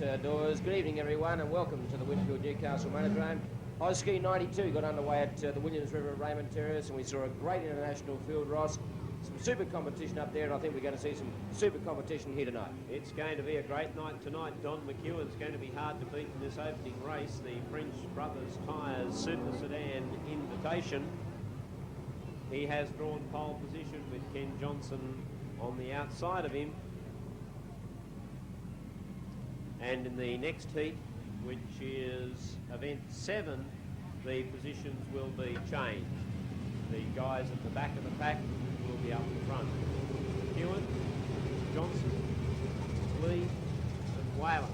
outdoors. Good evening, everyone, and welcome to the Winfield Newcastle Motordrome. Ski 92 got underway at the Williams River at Raymond Terrace, and we saw a great international field, Ross. Some super competition up there, and I think we're going to see some super competition here tonight. It's going to be a great night tonight. Don McEwen's going to be hard to beat in this opening race. The French Brothers Tyres Super Sedan Invitation. He has drawn pole position with Ken Johnson on the outside of him. And in the next heat, which is event 7, the positions will be changed. The guys at the back of the pack will be up in front. Ewan, Johnson, Lee and Whalen.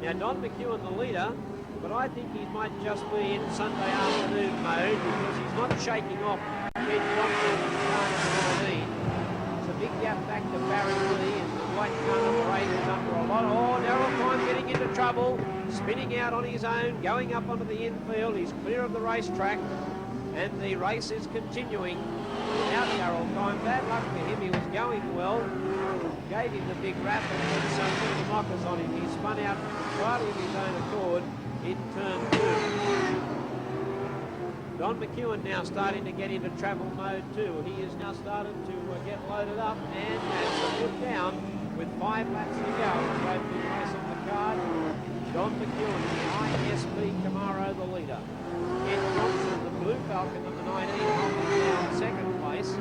Now Don McEwen the leader, but I think he might just be in Sunday afternoon mode because he's not shaking off Ken Johnson in 19. It's a big gap back to Barry Lee, and the white car number 8 is under a lot. Oh, Darrell Klein getting into trouble, spinning out on his own, going up onto the infield. He's clear of the racetrack, and the race is continuing. Now Darrell Klein, bad luck for him, he was going well. Gave him the big rap and put some mockers on him. He spun out entirely of his own accord in turn 2. Don McEwen now starting to get into travel mode too. He is now starting to get loaded up and has put down with 5 laps to go. The opening race on the card. Don McEwen, the ISP Camaro, the leader. Ken Johnson, the Blue Falcon, number 19, holding down second place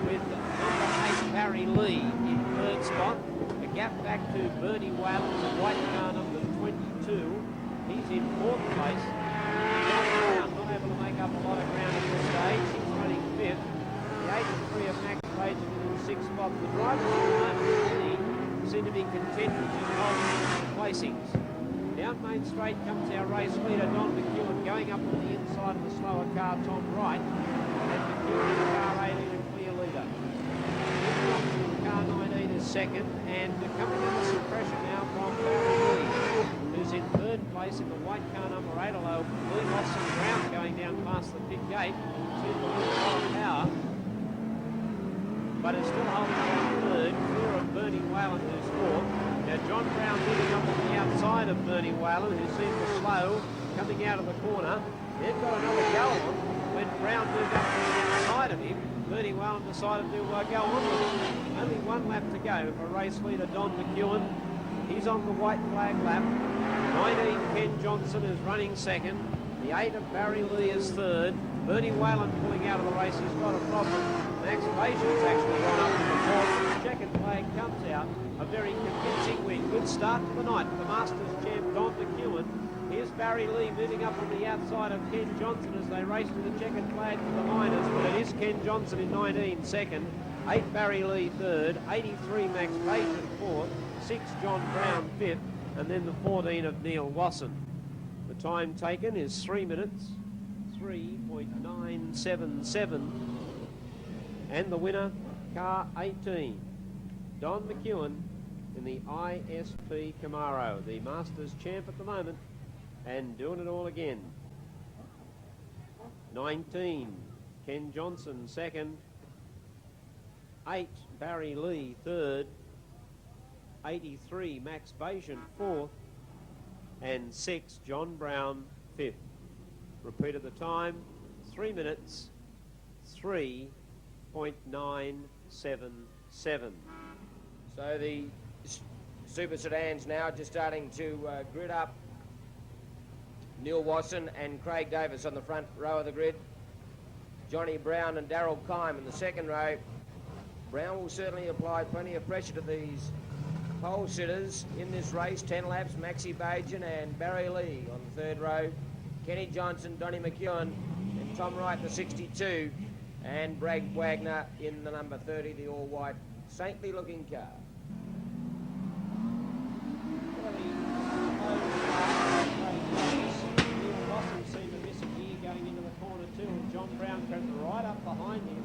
with number 8 Barry Lee in third spot. A gap back to Bernie Whalen, the white car number 22. He's in fourth place. John Brown not able to make up a lot of ground at this stage. He's running fifth. The 83 of Max Page is in sixth spot. The drivers at the moment seem to be content with holding placings. Down Main Straight comes our race leader, Don McEwen, going up on the inside of the slower car, Tom Wright. And McEwen in car 18 and clear leader. Car 19 is second, and coming under some pressure now from Barry Lee, who's in third place in the white car number 8, although Lee lost some ground going down past the pit gate. Seems to lose a lot of power, but is still holding down third, clear of Bernie Whalen, who's fourth. Now John Brown moving up on the outside of Bernie Whalen, who seemed to slow, coming out of the corner. They've got another go on when Brown moved up on the outside of him. Bernie Whalen decided to go on with it. Only 1 lap to go for race leader Don McEwen. He's on the white flag lap. 19 Ken Johnson is running second. The 8 of Barry Lee is third. Bernie Whalen pulling out of the race. He's got a problem. Max Patience actually gone up to the fourth. The checkered flag comes out. A very convincing win. Good start to the night for the Masters champ Don McEwen. Here's Barry Lee moving up on the outside of Ken Johnson as they race to the checkered flag for the minors. But it is Ken Johnson in 19 second, 8 Barry Lee third, 83 Max Payton fourth, 6 John Brown fifth, and then the 14 of Neil Wasson. The time taken is 3 minutes, 3.977, and the winner, car 18, Don McEwen in the ISP Camaro, the Masters champ at the moment, and doing it all again. 19, Ken Johnson second, 8, Barry Lee third, 83, Max Bayesian fourth, and 6, John Brown fifth. Repeat of the time, 3 minutes, 3.977. So the Super Sedans now just starting to grid up. Neil Wasson and Craig Davis on the front row of the grid. Johnny Brown and Darryl Kime in the second row. Brown will certainly apply plenty of pressure to these pole sitters in this race. 10 laps, Maxie Bajan and Barry Lee on the third row. Kenny Johnson, Donnie McEwen and Tom Wright, the 62. And Bragg Wagner in the number 30, the all-white, saintly looking car. John Brown crept right up behind him.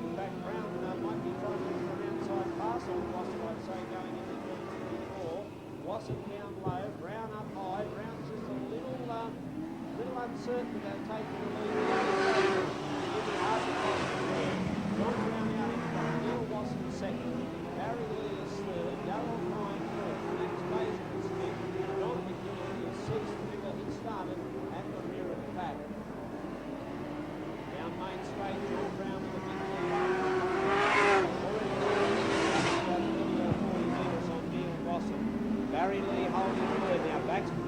In fact, Brown might be trying to do an outside pass on Wasson, I'd say, going into turn 3 4. Wasson down low, Brown up high. Brown's just a little uncertain about taking the lead. John Brown out in front, Neil Wasson second, Barry Lee is third, Darryl Kine fourth, Max Bajan is fifth, John McEwen is sixth. He started at the rear of the pack. Main straight, John Brown with a big lead. Already 40 metres on Neil Wasson. Barry Lee holding third now.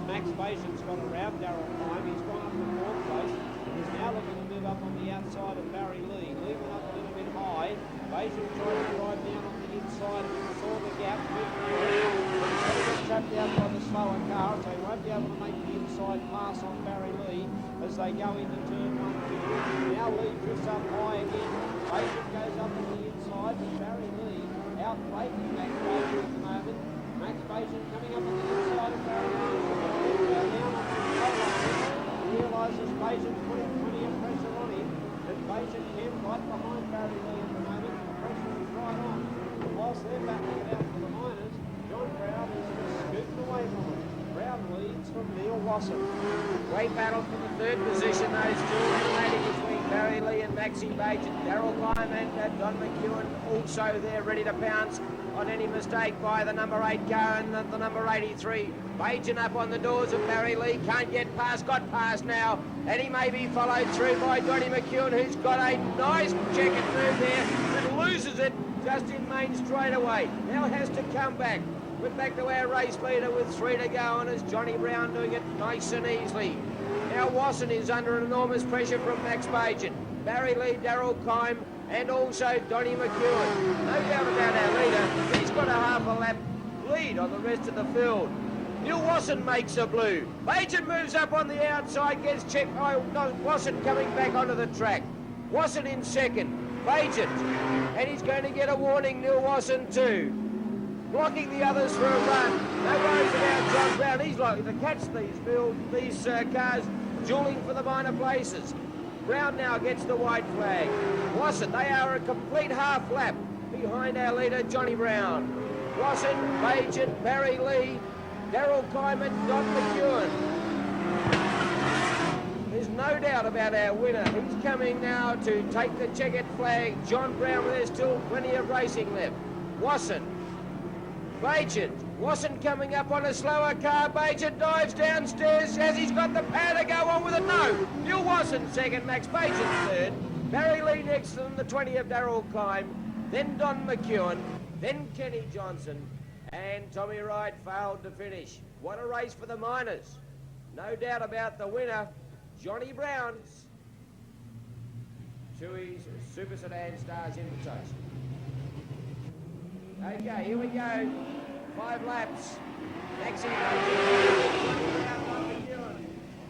Max Bajan's got around Darryl Kime. He's gone up to fourth place. He's now looking to move up on the outside of Barry Lee. Leaving up a little bit high. Bajan tried to drive down on the inside and saw the gap. He's trapped out by the slower car, so he won't be able to make the inside pass on Barry Lee as they go into turn 1, 2. Now Lee drifts up high again. Bajan goes up to the inside, but Barry Lee out braking Max Bajan at the moment. Max Bajan coming up on the inside of Barry Lee. He realises Bajan's putting plenty of pressure on him, but Bajan can right behind Barry Lee at the moment. The pressure is right on. But whilst they're battling it out for the minors, John Brown is just scooting away from it. Brown leads from Neil Wasson. Great battle for the third position, those two, eliminating between Barry Lee and Maxie Bajan. Darryl Kime and Don McEwen also there, ready to pounce on any mistake by the number 8 car and the number 83. Bajan up on the doors of Barry Lee, can't get past, got past now, and he may be followed through by Donnie McEwen, who's got a nice checkered move there, and loses it just in main straightaway. Now has to come back. We're back to our race leader with 3 to go, and as Johnny Brown doing it nice and easily. Now Wasson is under enormous pressure from Max Bajan, Barry Lee, Darryl Kime, and also Donnie McEwen. No doubt about our leader, he's got a half a lap lead on the rest of the field. Neil Wasson makes a blue. Bajan moves up on the outside, gets checked by Wasson coming back onto the track. Wasson in second, Bajan, and he's going to get a warning, Neil Wasson too. Blocking the others for a run. No worries about John Brown. He's likely to catch these cars dueling for the minor places. Brown now gets the white flag. Wasson, they are a complete half lap behind our leader, Johnny Brown. Wasson, Bajan, Barry Lee, Darryl Kime and Don McEwen. There's no doubt about our winner. He's coming now to take the checkered flag. John Brown, there's still plenty of racing left. Wasson, Bajan, Wasson coming up on a slower car. Bajan dives downstairs as he's got the power to go on with it. No, Neil Wasson second, Max Bajan third. Barry Lee next to them, the 20 of Darryl Kime. Then Don McEwen, then Kenny Johnson. And Tommy Wright failed to finish. What a race for the minors. No doubt about the winner, Johnny Brown. Tui's Super Sedan Stars invitation. Okay, here we go. 5 laps. Maxie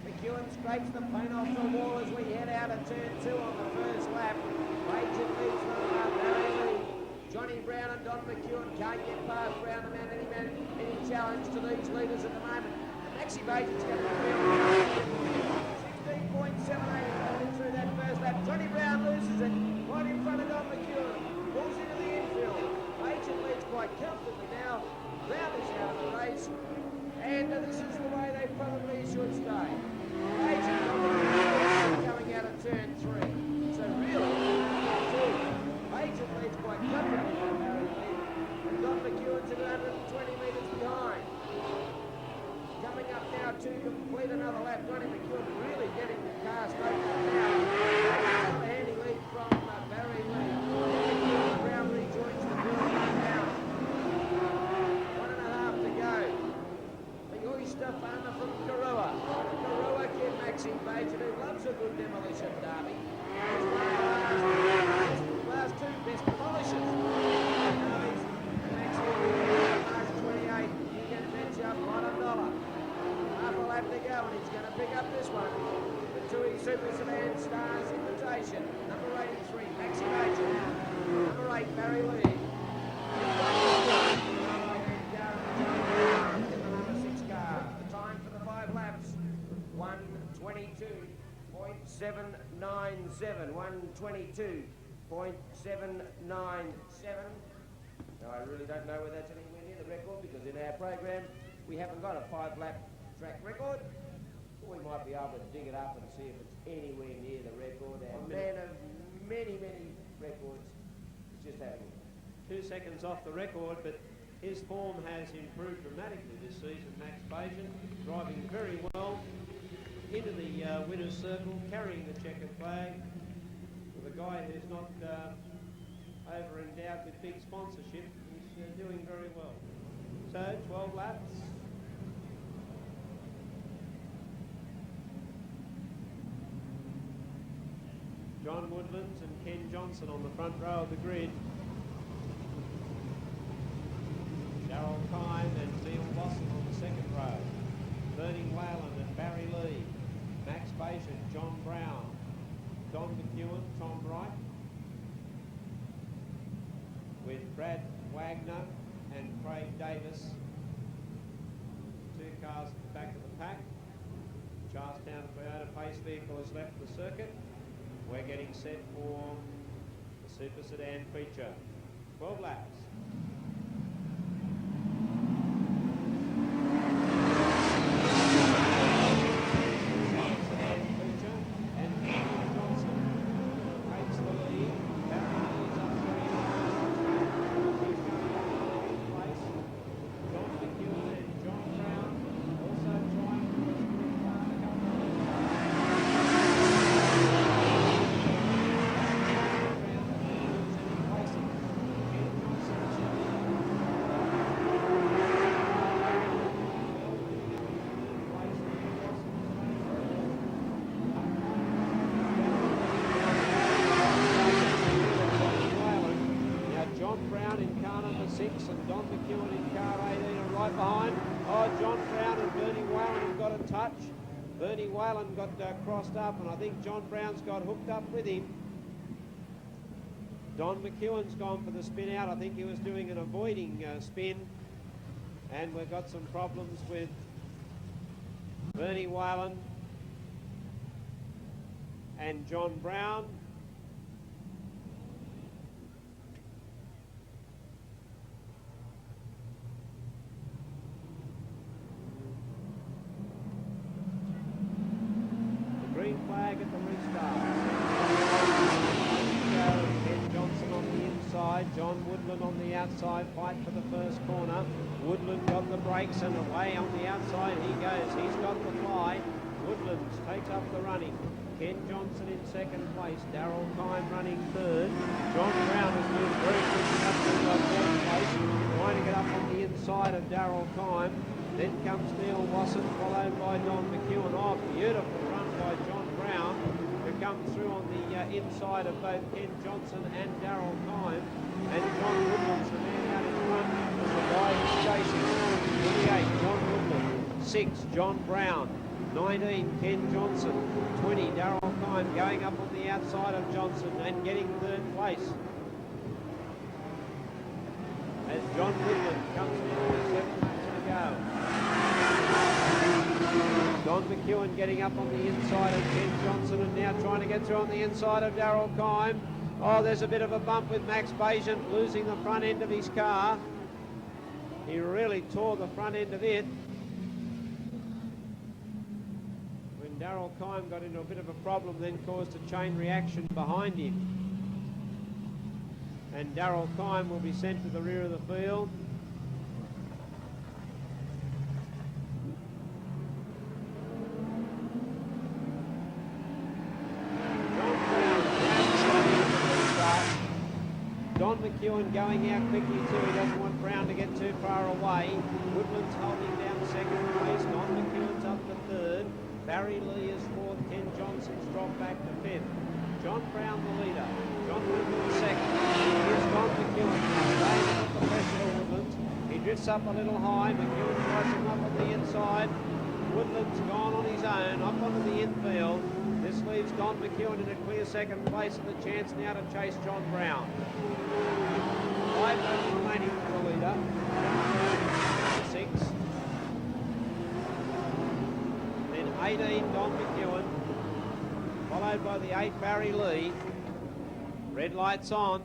McEwen scrapes the paint off the wall as we head out of turn 2 on the first lap. Bajan leads from Barry Lee. Johnny Brown and Don McEwen can't get past Brown and any challenge to these leaders at the moment. Maxie Bajan's got the field. 16.78 through that first lap. Johnny Brown loses it right in front of Don McEwen. Pulls into the infield. Bajan leads quite comfortably now. Brown is out of the race. And this is the way they probably should stay. Bajan coming out of turn 3. So really, Bajan leads quite comfortably from Barry Lee. And Don McEwen's at 120 metres behind. Coming up now to complete another lap. Donnie McEwen really getting the car straight now. A handy lead from Barry Lee. Brown rejoins the field now. 1.5 to go. good demolition, Derby. Last two best polishers. Derby's March 28. He can fetch up right on dollar. Half a lap to go, and he's going to pick up this one. The TUI Super Sedan Stars Invitation. Number 83, Maxi Major. Number 8, Barry Lee. Number 6 car. The time for the 5 laps, 1:22.797. 1:22.797. Now, I really don't know whether that's anywhere near the record, because in our program we haven't got a 5-lap track record. We might be able to dig it up and see if it's anywhere near the record. Our man of many, many records is just having 2 seconds off the record, but his form has improved dramatically this season. Max Bajan driving very well into the winner's circle, carrying the checkered flag with a guy who's not over-endowed with big sponsorship. He's doing very well. So 12 laps. John Woodlands and Ken Johnson on the front row of the grid. Darryl Kine and Neil Lawson on the second row. Bernie Whalen and Barry Lee. Max Bajan, John Brown, Don McEwen, Tom Wright. With Brad Wagner and Craig Davis. 2 cars at the back of the pack. Charlestown Toyota Pace vehicle has left the circuit. We're getting set for the Super Sedan feature. 12 laps. Sedan feature, and Ken Johnson takes the lead. Barry Lee's up 3 place. John McEwen and John Brown also trying to and Don McEwen in car 18 are right behind. Oh, John Brown and Bernie Whalen have got a touch. Bernie Whalen got crossed up, and I think John Brown's got hooked up with him. Don McEwen's gone for the spin out. I think he was doing an avoiding spin, and we've got some problems with Bernie Whalen and John Brown. Green flag at the restart. Ken Johnson on the inside, John Woodland on the outside, fight for the first corner. Woodland got the brakes and away on the outside he goes. He's got the fly. Woodland takes up the running. Ken Johnson in second place. Darryl Kine running third. John Brown has moved very quickly up to fourth place, trying to get up on the inside of Darryl Kine. Then comes Neil Wasson, followed by Don McEwen. Oh, beautiful run by John Brown, who comes through on the inside of both Ken Johnson and Darryl Kine. And John Woodland's the man out in front as the guy who's chasing. 28, John Woodland. 6, John Brown. 19, Ken Johnson. 20, Darryl Kine going up on the outside of Johnson and getting third place. As John Woodland comes in with 7 laps to go. Don McEwen getting up on the inside of Ken Johnson and now trying to get through on the inside of Darryl Kine. Oh, there's a bit of a bump with Max Bajan losing the front end of his car. He really tore the front end of it. When Darryl Kine got into a bit of a problem, then caused a chain reaction behind him. And Darryl Kine will be sent to the rear of the field. Don McEwen going out quickly too. He doesn't want Brown to get too far away. Woodland's holding down second place. Don McEwen's up to third. Barry Lee is fourth. Ken Johnson Johnson's dropped back to 5th. John Brown the leader. John Woodland second. Here's Don McEwen now. Staying up the pressure of Woodland. He drifts up a little high. McEwen tries him up on the inside. Woodland's gone on his own, up onto the infield. This leaves Don McEwen in a clear second place and the chance now to chase John Brown. 5 laps remaining for the leader. 6. Then 18, Don McEwen. Followed by the 8, Barry Lee. Red lights on.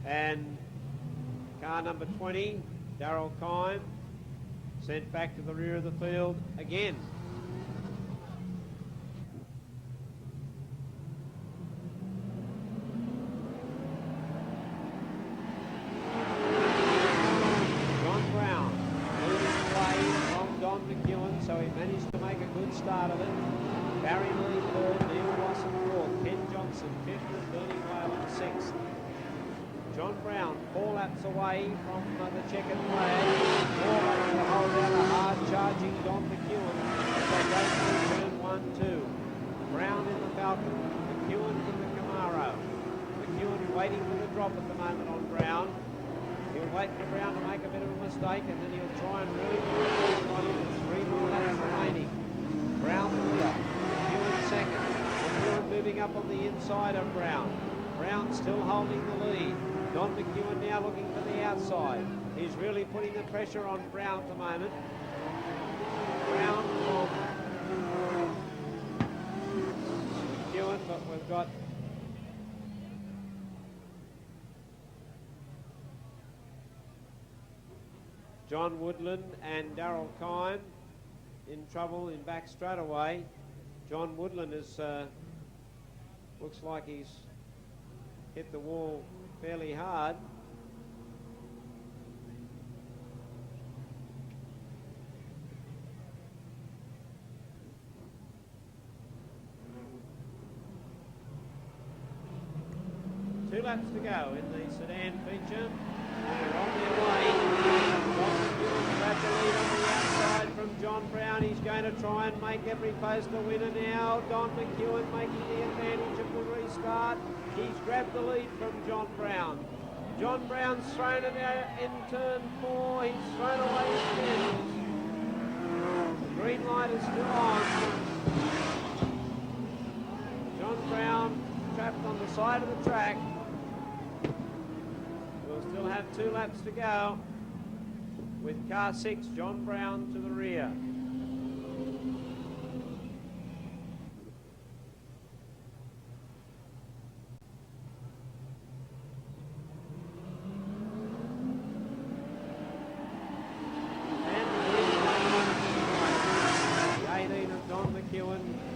And car number 20, Darryl Kime, sent back to the rear of the field again. John Brown moving away from Don McEwen, so he managed to make a good start of it. Barry Lee third, Neil Wasson fourth, Ken Johnson fifth, and Bernie Whalen sixth. John Brown 4 laps away from the checkered flag. 4 laps to hold out a hard charging Don McEwen as they go through turn 1-2. Brown in the Falcon, McEwen in the Camaro. McEwen waiting for the drop at the moment on Brown. He'll wait for Brown to make a bit of a mistake and then he'll try and really move this one in with 3 more laps remaining. Brown the leader, McEwen second. McEwen moving up on the inside of Brown. Brown still holding the lead. Don McEwen now looking for the outside. He's really putting the pressure on Brown at the moment. Brown from McEwen, but we've got John Woodland and Darryl Kime in trouble in back straightaway. John Woodland is looks like he's hit the wall fairly hard. Two laps to go in the Sedan feature. They're on their way. Don McEwen's about to lead on the outside from John Brown. He's going to try and make every post a winner now. Don McEwen making the advantage of the restart. He's grabbed the lead from John Brown. John Brown's thrown it out in turn 4. He's thrown away his fenders. The green light is still on. John Brown trapped on the side of the track. We'll still have 2 laps to go with car 6, John Brown to the rear.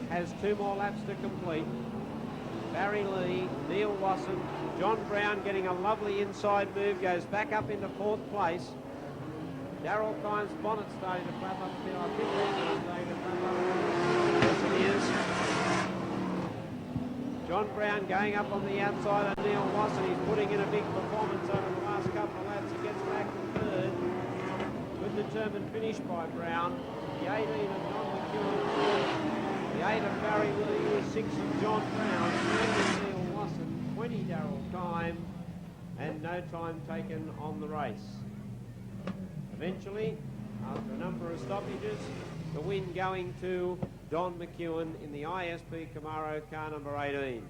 Has 2 more laps to complete. Barry Lee, Neil Wasson, John Brown getting a lovely inside move, goes back up into 4th place. Darryl Kime's bonnet starting to flap up here. I think he's starting to flap up. Yes, it is. John Brown going up on the outside of Neil Wasson. He's putting in a big performance over the last couple of laps. He gets back to 3rd. Good determined finish by Brown. The 18 of Don McEwen. The 8 of Barry Lee, 6 of John Brown, 3 of Neil Wasson, 20 Darryl Kime, and no time taken on the race. Eventually, after a number of stoppages, the win going to Don McEwen in the ISP Camaro car number 18.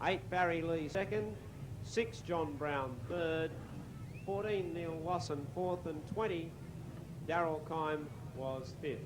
8 Barry Lee second, 6 John Brown third, 14 Neil Wasson fourth, and 20 Darryl Kime was fifth.